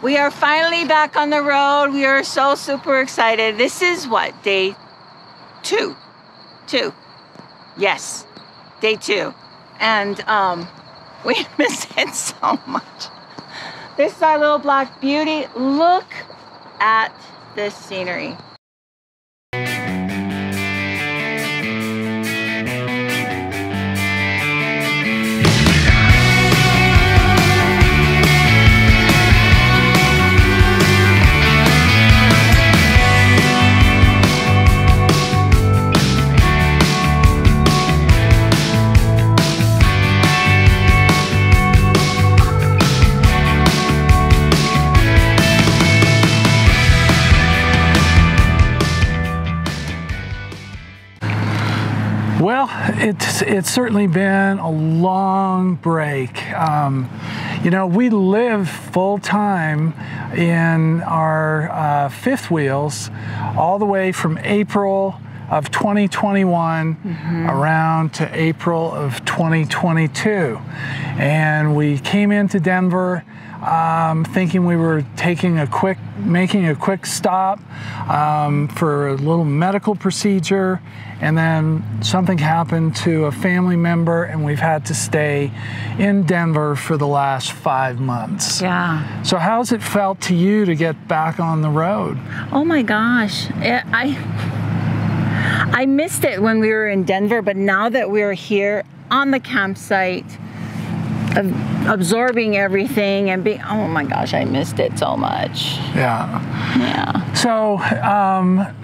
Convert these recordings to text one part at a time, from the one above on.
We are finally back on the road. We are so super excited. This is what, day two? Yes, day 2. And we miss it so much. This is our little black beauty. Look at this scenery. Well, it's certainly been a long break. You know, we live full-time in our fifth wheels all the way from April of 2021 around to April of 2022. And we came into Denver thinking we were making a quick stop for a little medical procedure, and then something happened to a family member and we've had to stay in Denver for the last 5 months. Yeah. So how's it felt to you to get back on the road? Oh my gosh. I missed it when we were in Denver, but now that we're here on the campsite, absorbing everything and being, oh my gosh, I missed it so much. Yeah. Yeah. So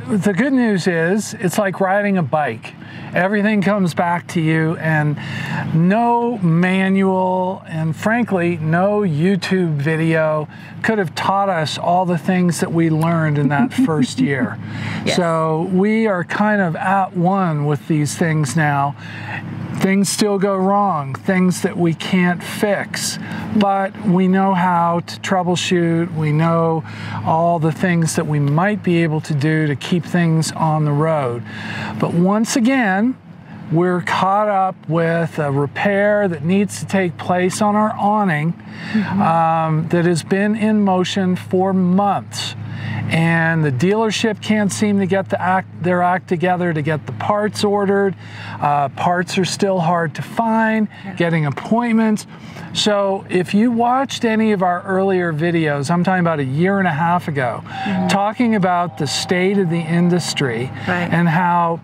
the good news is it's like riding a bike. Everything comes back to you, and no manual and frankly no YouTube video could have taught us all the things that we learned in that first year. Yes. So we are kind of at one with these things now. Things still go wrong, things that we can't fix, but we know how to troubleshoot. We know all the things that we might be able to do to keep things on the road. But once again, we're caught up with a repair that needs to take place on our awning that has been in motion for months. And the dealership can't seem to get their act together to get the parts ordered. Parts are still hard to find, getting appointments. So if you watched any of our earlier videos, I'm talking about 1.5 years ago, talking about the state of the industry and how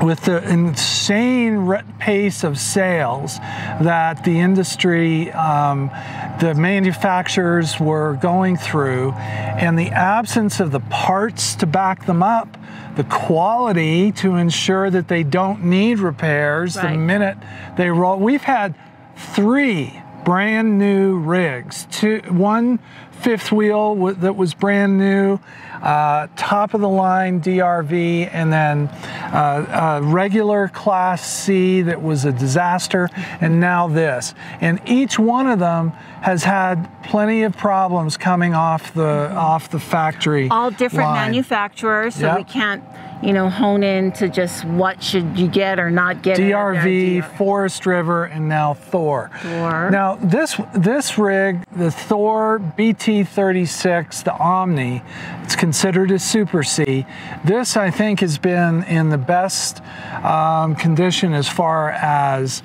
with the insane pace of sales that the industry, the manufacturers were going through, and the absence of the parts to back them up, the quality to ensure that they don't need repairs the minute they roll. We've had 3 brand new rigs, one fifth wheel that was brand new, top of the line DRV, and then regular Class C that was a disaster, and now this. And each one of them has had plenty of problems coming off the factory. All different manufacturers, so we can't, you know, hone in to just what should you get or not get. DRV, Forest River, and now Thor. Now this rig, the Thor BT36, the Omni, it's considered a Super C. This, I think, has been in the best condition as far as,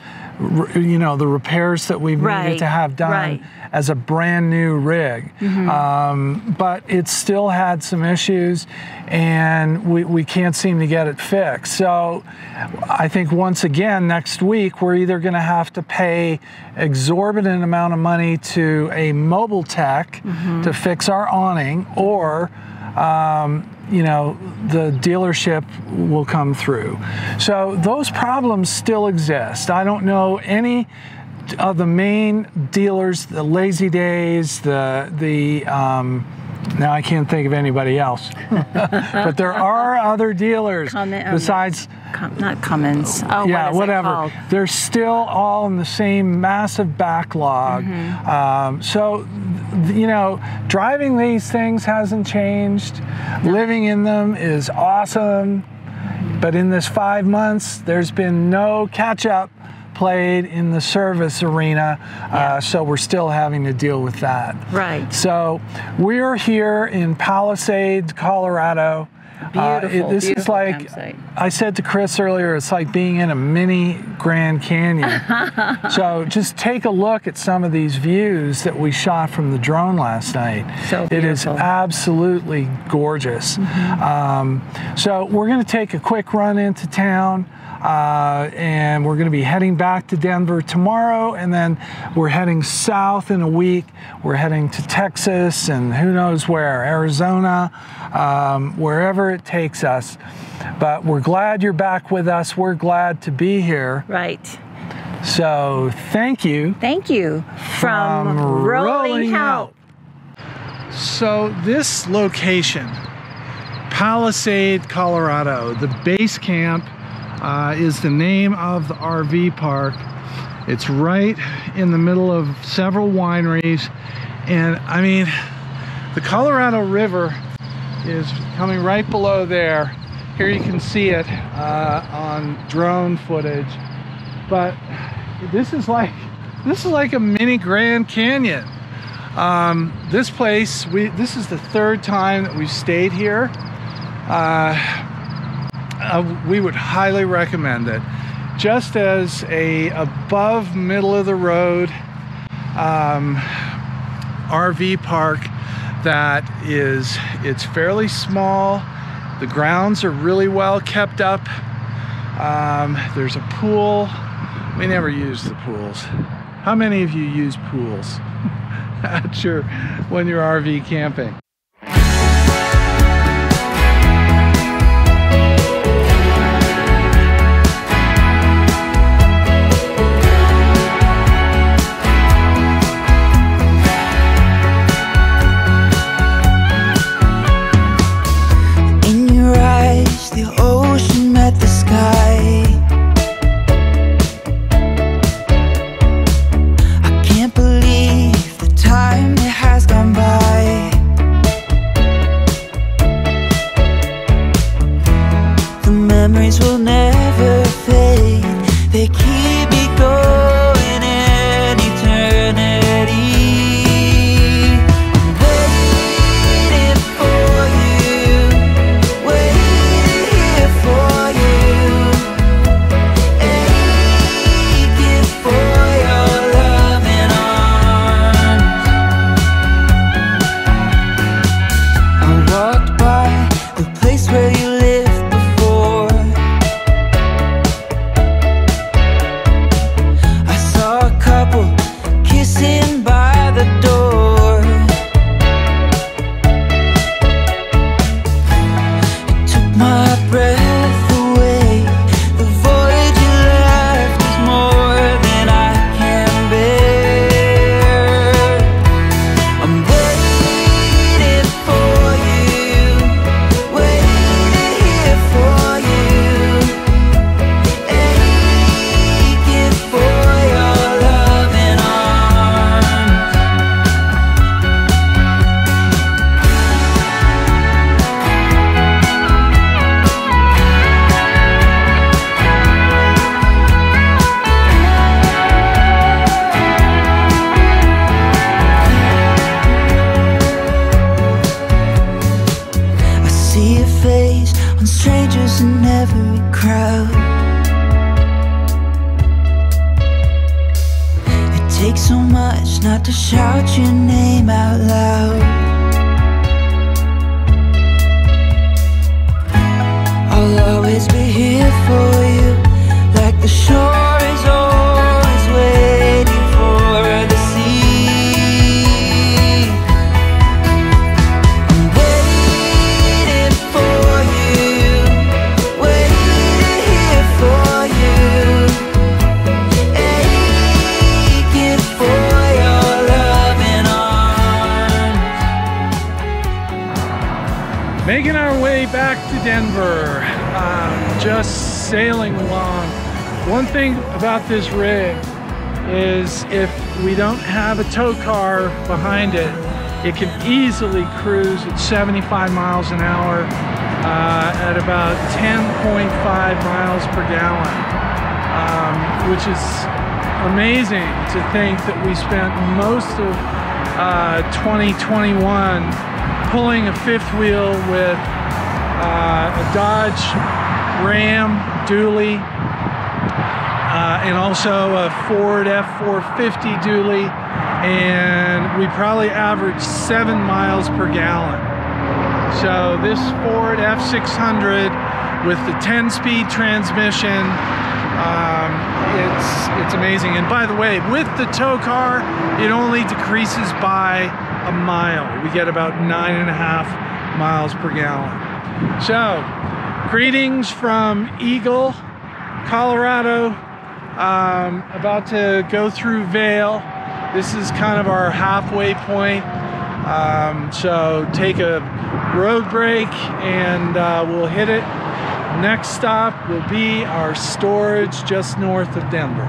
you know, the repairs that we've needed to have done as a brand new rig. But it still had some issues, and we can't seem to get it fixed. So I think once again next week we're either going to have to pay exorbitant amount of money to a mobile tech to fix our awning, or you know, the dealership will come through. So those problems still exist. I don't know any of the main dealers, the Lazy Days, now I can't think of anybody else, but there are other dealers besides. Not Cummins. Oh, yeah, whatever. They're still all in the same massive backlog. So, you know, driving these things hasn't changed. Living in them is awesome. But in this 5 months, there's been no catch up played in the service arena, so we're still having to deal with that. Right. So we're here in Palisade, Colorado. Beautiful, this beautiful is like, campsite. I said to Chris earlier, it's like being in a mini Grand Canyon. So just take a look at some of these views that we shot from the drone last night. So beautiful. It is absolutely gorgeous. So we're going to take a quick run into town. And we're going to be heading back to Denver tomorrow, and then we're heading south in a week. We're heading to Texas and who knows where, Arizona, wherever it takes us. But we're glad you're back with us. We're glad to be here. Right. So thank you. Thank you. From Rolling Out. So this location, Palisade, Colorado, the Basecamp is the name of the RV park. It's right in the middle of several wineries, and I mean, the Colorado River is coming right below there. Here you can see it on drone footage, but this is like a mini Grand Canyon. This place, this is the third time that we've stayed here. We would highly recommend it. Just as a above middle of the road RV park that it's fairly small. The grounds are really well kept up. There's a pool. We never use the pools. How many of you use pools when you're RV camping? Not to shout your name out loud. I'll always be here for you, like the shore is always waiting for the sea. I'm waiting for you, waiting here for you, aching for your loving arms. Making our way back to Denver, just sailing along. One thing about this rig is if we don't have a tow car behind it, it can easily cruise at 75 miles an hour at about 10.5 miles per gallon. which is amazing to think that we spent most of 2021 pulling a fifth wheel with a Dodge Ram dually and also a Ford F450 dually, and we probably averaged 7 miles per gallon. So this Ford F600 with the 10-speed transmission, it's amazing. And by the way, with the tow car, it only decreases by a mile. We get about 9.5 miles per gallon. So, greetings from Eagle, Colorado. About to go through Vail. This is kind of our halfway point. So take a road break and we'll hit it. Next stop will be our storage just north of Denver.